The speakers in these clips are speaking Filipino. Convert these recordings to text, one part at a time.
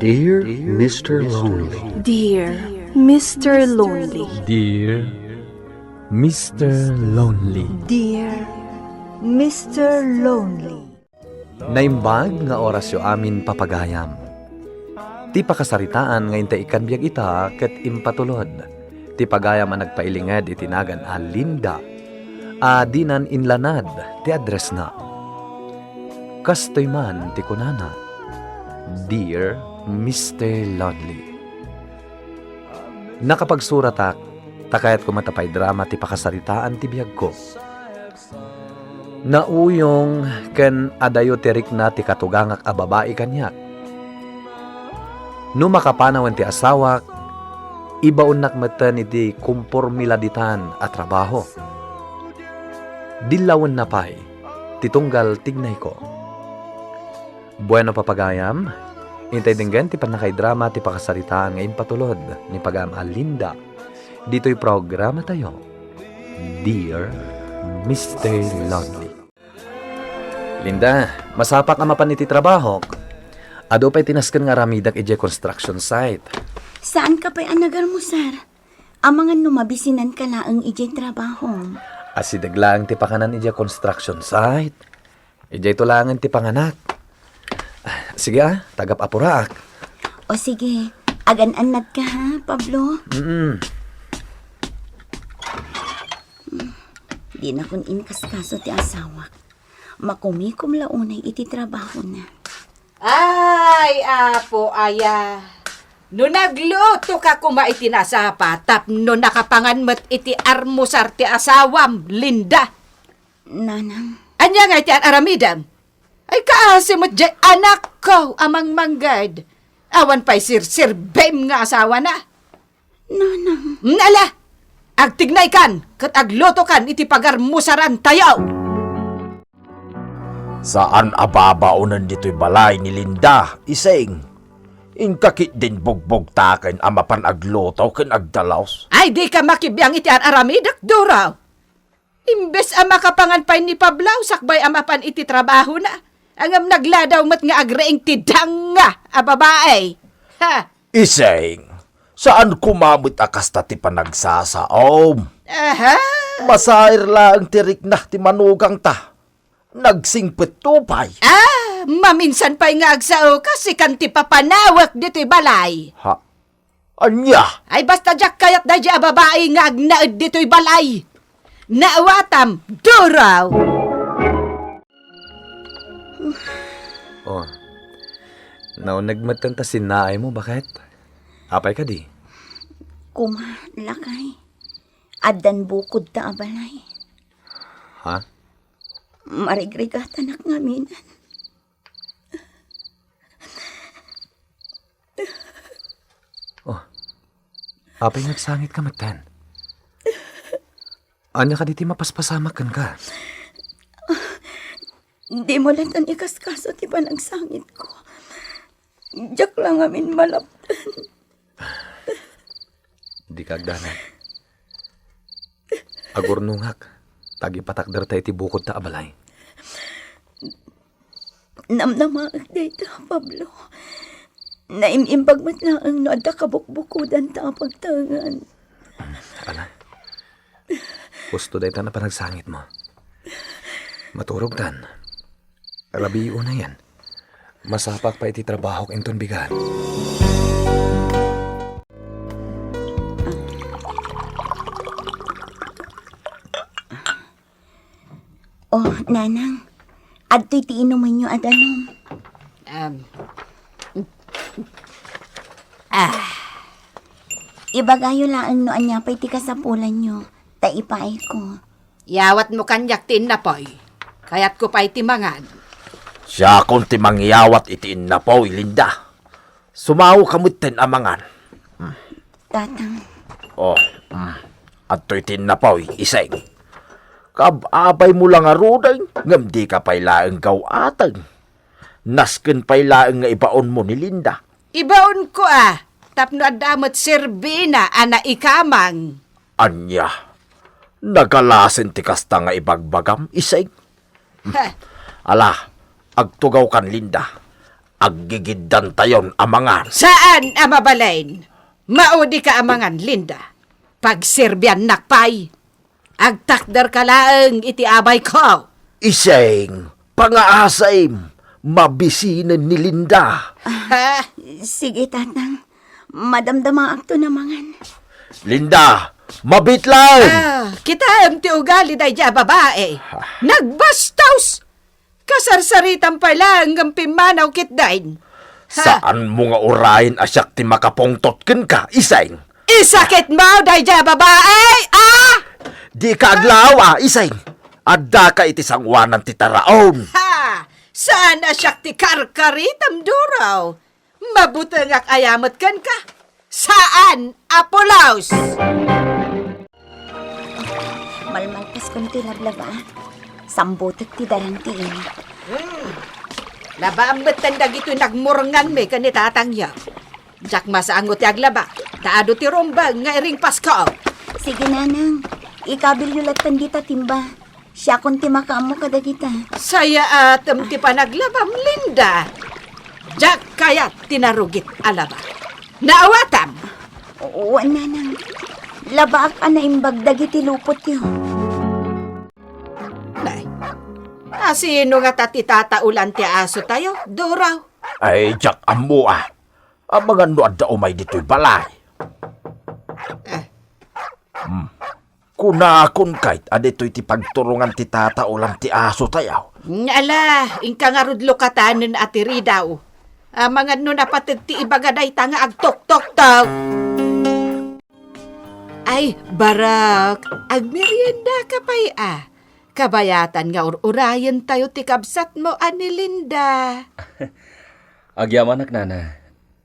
Dear Mr. Lonely. Dear Mr. Lonely. Dear Mr. Lonely. Dear Mr. Lonely. Naimbag nga oras yo amin papagayam. Ti pakasaritaan nga inte ikan biyag ita ket impatulod. Ti pagayam ang nagpailingad itinagan a Linda. Dinan inlanad ti address na. Kastoy man ti kunana. Dear Mr. Lonely. Nakapagsuratak, takayat ko matapay drama ti pakasaritaan ti biyag ko. Nauyong ken adayo tirik na ti katugangak a babae kanyak. No makapanawan ti asawak, ibaon nakmatan iti kumpormiladitan at trabaho. Dilawan na pay, titunggal tignay ko. Bueno papagayam, intay dinggan ti panakay drama ti pakasaritaan ngayon patulod ni Pagam Alinda. Dito'y programa tayo, Dear Mr. Lonely. Linda, masapak ang mapan iti trabaho. Ado pa'y tinaskan nga ramidak ije construction site. Saan ka pa'y anagar mo, sir? Amangan numabisinan ka laang ije trabaho. Asidag lang ti pakanan ije construction site. Ije ito lang ti panganak. Sige tagap apuraak. O sige, agan-anad ka ha, Pablo? Di na kun inkaskaso ti asawak. Makumikom launay iti trabaho na. Ay, apo, aya. No nagluto ka kuma iti nasapa, tapno nakapanganmat iti armusar ti asawam, Linda. Nanang, Anya nga iti aramidam. Ay kaasimot jay anak ko amang manggad. Awan pa'y sir-bem nga asawa na. nanang, Nala, agtignay kan, kat agluto kan iti pagarmusaran tayo. Saan ababaunan dito'y balay ni Linda, iseng? Inkakit din bugbog taken amapan agloto ken agdalaws. Ay di ka makibiyang iti aramidak duraw. Imbes ang makapangan pa ni Pablaw, sakbay amapan iti trabaho na. Angam nagladaw mat nga agreeng tidang nga, a babae. Ha? Iseng, saan kumamit akas ti panagsasaom? Aha? Masair lang tirik na ti manugang ta. Nagsingpet tupay. Maminsan pa'y nga agsao kasi kanti papanawak dito'y balay. Ha? Anya? Ay basta jak kayat da a babae nga agnaed dito'y balay. Naawatam, duraw. Oh, naunagmatan ta sinaay mo, bakit? Apay ka di? kuma, lakay. Adan bukod ta abalay. Ha? Marigrigatan ak ngaminan. Apay nagsangit ka matan. Anya ka diti mapaspasamakan ka. Di mo lang tan ikaskaso ti panagsangit ko. Diyak lang amin malaptan. Di kagdanan. Agurnungak. Tagipatakder tayo ti bukod ta abalay. Namnamaag dito, Pablo. Naimimbagmat na ang noada kabukbukudan ta pagtangan. Ala. Gusto dahi ta na panagsangit mo. Maturog tan. Alabiyo na yan. Masapak pa iti trabaho inton bigat. Oh, nanang. Adto'y ti inuman nyo adanom. Ibagayo laang no anyapay ti kasapulan nyo. Taipaay ko. Yawat mo kanyak tinapoy. Kayat ko pa'y timangan. Siya kung ti mangyawat itiin na po, Linda. Sumaw kamutin amangan. Tatang, Oh, at to'y tin na po, iseng. Kababay mo lang aruday, ngam di ka pa'y laang gawatag. Nasken pa'y laang nga ibaon mo ni Linda. Ibaon ko tapno adamot serbina ana ikamang. Anya, nagalasin ti kasta nga ibagbagam, iseng. Ha? Ala, agtugaw kan Linda. Aggigiddan tayon amangan. Saan amabalain? Maudi ka amangan, Linda. Pagsirbyan nakpay. Agtakdar ka laeng iti abay ko. Iseng, pangaasay, mabisinan ni Linda. Ha? Sige, tatang. Madamdama akto namangan. Linda, mabitlan! Kita ti ugali day ja babae. Nagbastaws! Kasarsaritan pa lang ang pimanaw kitdain. Saan mo nga orayin asyak ti makapongtot ken ka, Iseng? Isakit mo day ja babae! Di ka aglawa, Iseng. Adda ka iti sangwanan ti taraon. Ha! Saan asyak ti karkaritam duraw? Mabutangak ayamat kan ka? Saan, Apolaus? Malmalpas kong tilablaba. Sambutot ti darantiin. Laba ang batandag ito nagmurangan me kanitatangya. Jak masaangot ti aglaba. Taado ti rombang nga iring Pasko. Sige, nanang. Ikabil yulatan dita timba. Siya kung ti makaamo kadagita. Saya atam ti panaglabam, Linda. Jak kayat tinarugit alaba. Naawatam. Oo, nanang. Labaak ka na imbag dagiti lupot yun. Nay, sino nga tatitaulan ti aso tayo? Duraw. Ay, jak amo ah. Ang mga nuad da umay dito'y balay. Kunakon kahit adito'y ti pagturungan ti tataulan ti aso tayo. Ala, ingka nga rudlo katanin at iridaw. Mga no napatid ti ibagaday tanga agtok-tok taw. Ay, barak, agmerienda ka pa'y Kabayatan nga urayan tayo ti kabsat mo, ani Linda. Agyaman nana.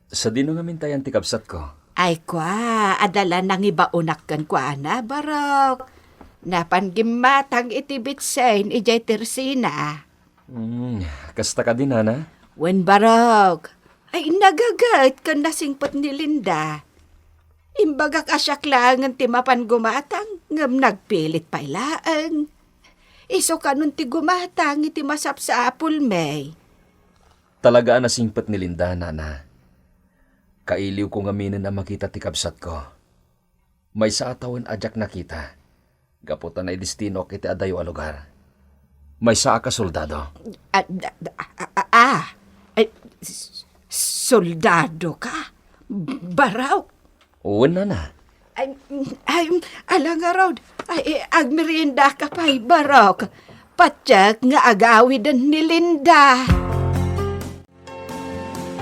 Sa dino nga mintayan ti kabsat ko. Ay kwa, adala nang ibaunak kan kwa na, barak. Napanggimatang iti bitsen, ijay tersina. Kasta ka din, nana? Wen barak, ay nagagat kan nasingpot ni Linda. Imbagak asyak lang ang timapan gumatang, ngam nagpilit pa ilaang. Iso ka nun ti gumatang iti masap sa apul, May. Talaga na singpat ni Linda, nana. Kailiw ko ngaminin ang makita ti kabsat ko. May sa atawan ajak nakita. Gaputan ay destino kiti adayo a lugar. May sa ka soldado. Soldado ka? Baraw? Oo, nana. Alang araw, agmerienda ka pa'y barok. Patyak nga agawidan ni Linda.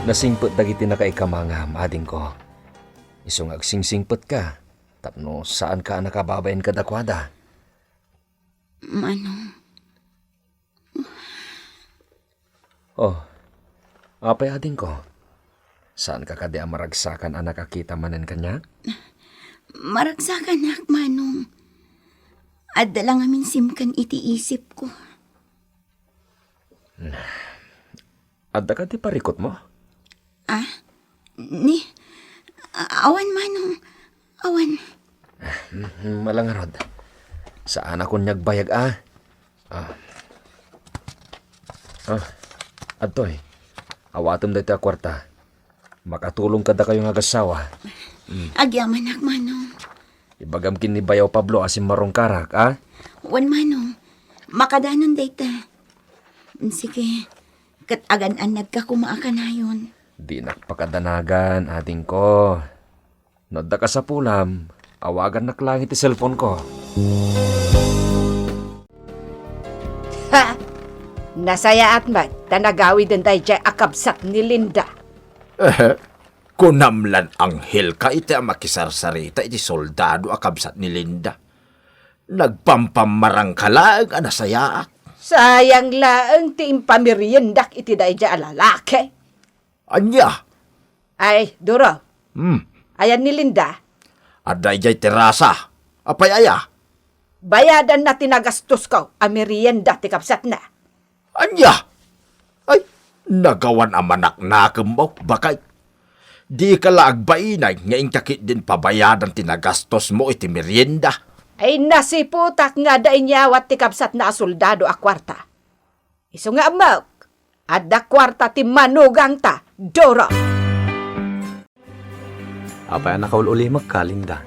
Nasingpot dagiti na kay kamangam, ading ko. Isong agsingsingpot ka. Tapno saan ka nakababayan kadakwada? Manong. Oh, apay ading ko. Saan ka kadi maragsakan ang nakakita manen kanya? Maragsakan nak, Manong. Adda lang amin simkan iti isip ko. Adda ka di parikot mo? Awan, Manong. Awan. Malangarod. Saan ako nagbayag Adtoy, awatom dito a kwarta. Makatulong kada kayong agasawa. Agyaman nak, Manong. Ibagam kin ni Bayaw Pablo asim marong karak, Wan, Manong. Makadanon data. Sige. Katagan-an nagkakumaaka na yun. Di nakpakadanagan, ating ko. Nodda ka sa pulam, awagan naklangit ti cellphone ko. Ha! Nasaya at mag, tanagawi din tayo dyan akabsat ni Linda. Kunamlan anghel ka iti ang makisarsarita iti soldado akabsat ni Linda. Nagpampamarang kalaang anasayaak. Sayang laang ti impamiriendak iti dahi dyan alalaki. Anya? Ay, Duro. Ayan ni Linda. Aday jay terasa. Apay aya? Bayadan na tinagastos ko, amirienda ti kapsat na. Anya? Ay, nagawan ang manak na mo, bakay. Di ka laagbainay, ngayon kakit din pabayadan tinagastos mo iti merienda. Ay nasiputak nga da inyawat ti kapsat na soldado a kwarta. Iso nga amok, Adda kwarta ti manugang ta, Dora. Apay ang nakaululimag ka, Linda.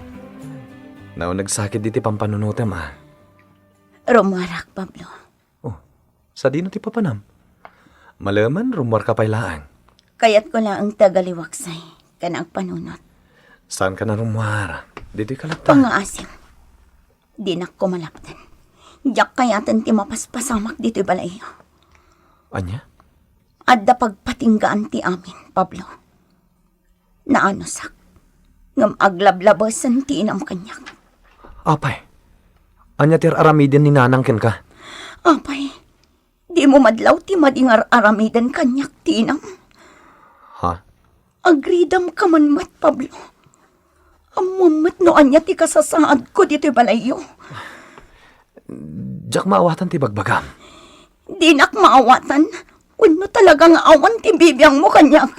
Nao nagsakit di ti pampanunutem, Rumarak, Pablo. Oh, sa dino ti papanam. Malaman, rumwar ka pailaan. Kayat ko lang ang tagaliwaksay, kanang panunot. Saan ka na rumwar? Dito'y kalata. Pangaasim. Di na ko malaptan. Diyak kayatan ti mapaspasamak dito'y balayo. Anya? Adda pagpatinggaan ti amin, Pablo. Naanosak. Ngam aglablabasan ti inam kanyak. Apay. Anya tir aramidin ni nanang ken ka. Apay, di mo madlaw ti madingar aramidan kanyak ti inam. Ha? Agridam ka man mat, Pablo. Amumat no anya ti kasasaad ko dito'y balayo. Diyak maawatan ti bagbagam. Di nak maawatan. Uno talagang awan ti bibiyang mo kanyak.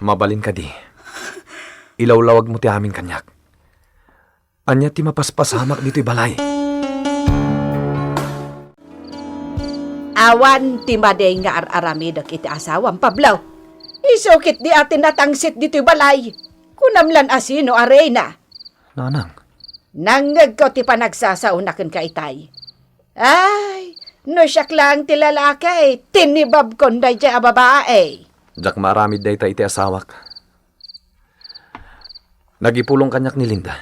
Mabalin ka di. Ilawlawag mo ti amin kanyak. Anya ti mapaspasamak dito'y balay. Awan ti maday nga araramidak iti asawam, Pablo. Isukit di atin natangsit dito'y balay. Kunamlan asino arena. Nanang. Nangag ko ti panagsasaunakan ka itay. Ay, no siyak lang ti lalaki, tinibab konday ti ababae. Diyak maramid day ta iti asawak. Nagipulong kanyak ni Linda.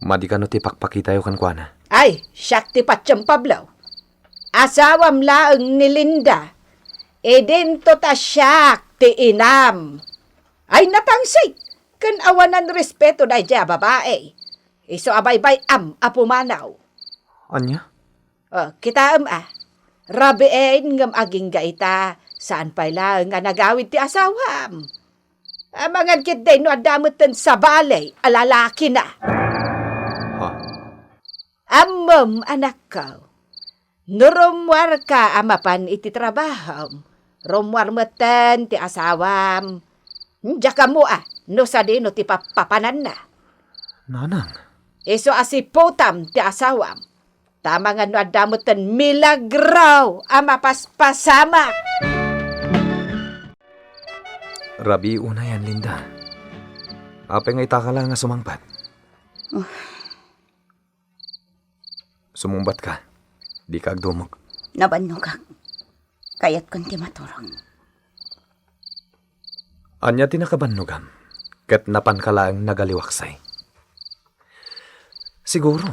Madi ka no ti pakpakitayo kan kuana. Ay, siyak ti patsyam, Pablo. Asawam laeng ni Linda. Edento ta siyak ti inam. Ay natangsit, kan awanan respeto day ti babae. Iso abaybay apumanaw. Anya? Kita rabiin ngam aging gaita, saan pa lang nga nagawid ti asawam. Mga kit day no adamutan sa balay, alalaki na. Ha? Amom, anak ko. Nurumwar ka amapan iti trabaho. Rumwar matan ti asawam. Diya mo no sa dino ti papapanan na. Nanang. Iso asiputam ti asawam. Tama nga no adamutan milagraw amapaspasamak. Rabi una yan, Linda. Ape nga itaka lang nga sumangpat. Sumumbat ka. Di ka agdumog. Nabanugak. Kayat kon ti maturong. Anya tinakabanugam. Kat napan ka lang nagaliwaksay. Siguro,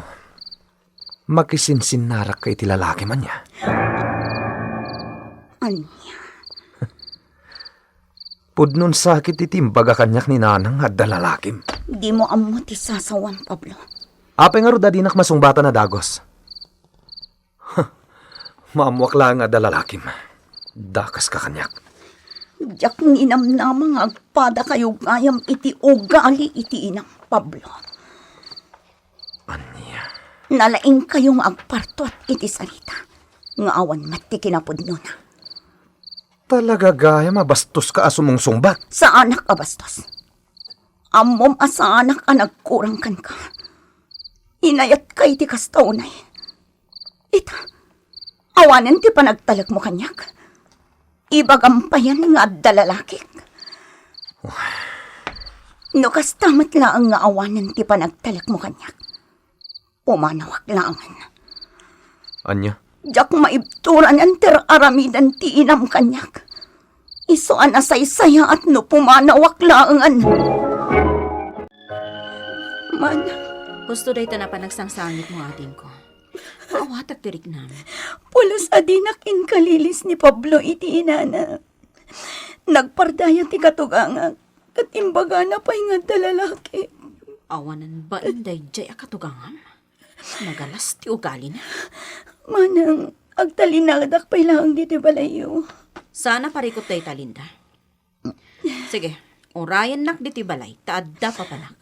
makisinsinnarak ka iti lalaki man niya. Anya. Pudnon sakit itimbaga kanyak ni nanang at dalalakim. Di mo amo ti sasawan, Pablo. Ape nga ruda dinak masungbata na dagos. Maamuak lang nga dalalakim. Dakas ka kanyak. Diyak ninam namang agpada kayo gayam iti ugali iti inang, Pablo. Anya. Nalaing kayong agparto at iti salita. Nga awan mati kinapudno na. Talaga gaya mabastos ka asumong sungbat. Sa anak abastos. Amom asa anak nagkurang kan ka. Inayat kay ti kastaunay. Ita, awanan ti panagtalag mo kanyak. Ibagampayan nga dalalakik. No kastamat lang nga awanan ti panagtalag mo kanyak. Pumanawak langan. Anya? Diyak maibturan ang aramidan ti inam kanyak. Iso anasaysaya at no pumanawak langan. Manang, Gusto day ta na pa nagsangsangit mo ating ko. Maawatak tirik namin. pulos adinak inkalilis ni Pablo iti inana. Nagpardaya ti katuganga. Katimbaga na pa'y nga dalalaki. Awanan ba inday jay akatugangam? Nagalas ti ugali na. Manang, agtalinadak pa'y lang dito balayo. Sana parikot day talinda. Sige, urayan nak diti balay, taadda papanak.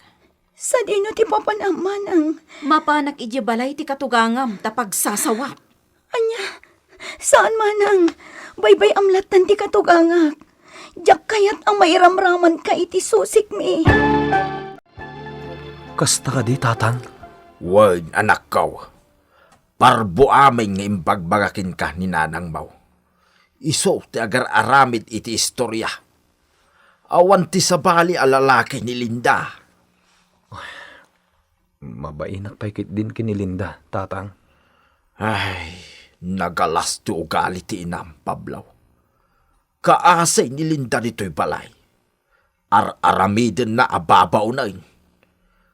Sa dino ti papanang manang. Mapanak iti balay ti katugangam, tapag sasawap. Anya, saan manang? Baybay amlatan ti katugangak. Diyak kayat ang mairamraman ka iti susik mi. Kasta ka di, tatang. Word, anak ko. Parbo aming nga imbagbagakin ka ni nanang mo. Iso ti agar aramid iti istorya. Awan ti sabali a lalaki ni Linda. Mabainak paikit din kini Linda, tatang. Ay, nagalas ti ugali ti inam, Pablaw. Kaasay ni Linda nito'y balay. Aramiden na ababaw na yun.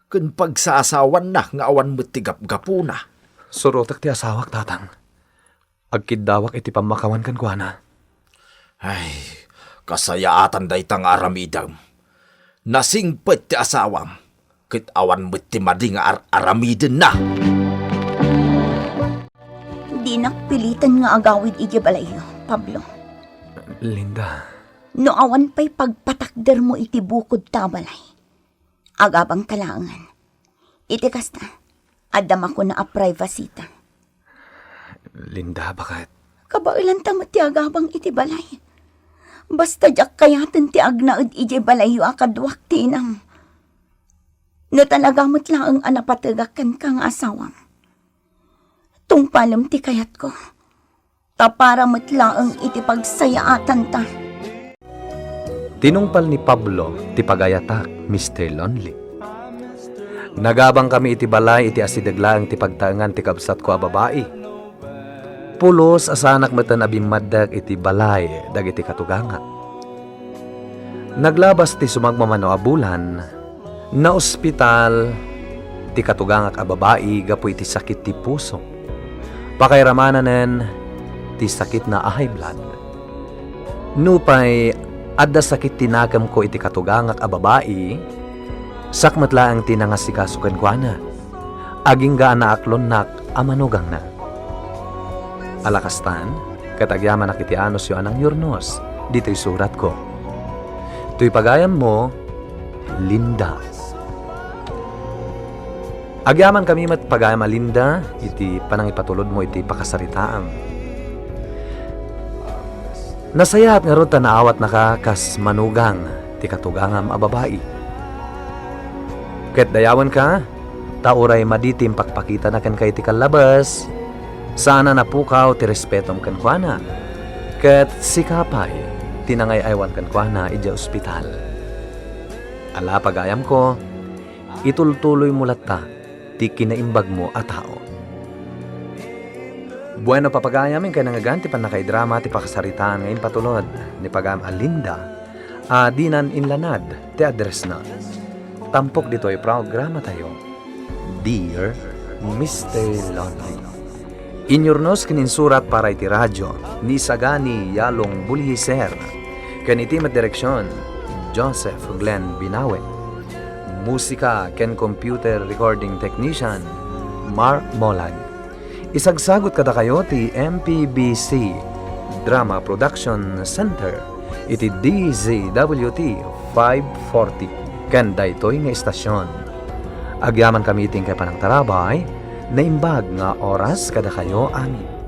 Kun pagsasawan na nga awan mo ti gapgapo na. Surotak ti asawak, tatang. Agkidawak iti pamakawan kan kuana. Ay, kasayaatan day tang aramidam. Nasingpet ti asawam. Kit awan mo ti madi nga aramiden na. Di nakpilitan nga agawid iti balayo, Pablo. Linda, No awan pa'y pagpatakder mo iti bukod tabalay. Agabang kalangan. Iti kasta, adam ako na a privacita. Linda, bakit? Kabailan tamot ti agabang iti balay. Basta jak kayaten ti agnaed iti balayo akadwak tinam. No talaga mo't laang anapatagakan kang asawam. Tungpalem ti kayat ko. Tapara mo't laang iti pagsayaatan ta. Tinungpal ni Pablo ti pagayatak, Mr. Lonely. Nagabang kami iti balay iti asidaglaang ti pagtaangan ti kabsat ko a babae. Pulos asanak matan abimmaddag iti balay dagiti katuganga. Naglabas ti sumagmamano a bulan na ospital ti katugangak a babae gapu iti sakit ti puso. Pakairamanen ti sakit na a high blood. Nupay adda sakit tinagam ko iti katugangak a babae, sakmatlaang tinangasikasukan ko na. Aging gaan na aklon nak amanugang na. Alakastan, katagyaman na kiti anos yo anang yurnos, dito'y surat ko. Tuy pagayam mo, Linda. Agyaman kami mat pagayam a Linda, iti panang ipatulod mo iti pakasaritaam. Nasayaat nga ron naawat nakakas manugang ti katugangam a babae. Ket dayawan ka, tauray maditim pakpakita na kan kay ti kalabas, sana napukaw ti respetom kan kuana. Ket sikapay, tinangay aywan kan kuana ija ospital. Ala pagayam ko, itultuloy mulat ta, ti kinaimbag mo a tao. Bueno papagayamin kay nangaganti pan nakaidrama ti pakasaritaan ngayon patulod ni pagam Alinda dinan inlanad ti address na. Tampok dito ay programa tayo. Dear Mr. Lonely. Inyurnos kininsurat para iti radyo ni Sagani Yalong Bulhiser. Kaniti direksyon Joseph Glenn Binawe. Musika ken computer recording technician Mark Molag. Isagsagot kada kayo ti MPBC Drama Production Center iti DZWT 540 ken daytoy nga istasyon. Agyaman kami iting kay panang tarabay na imbag nga oras kada kayo amin.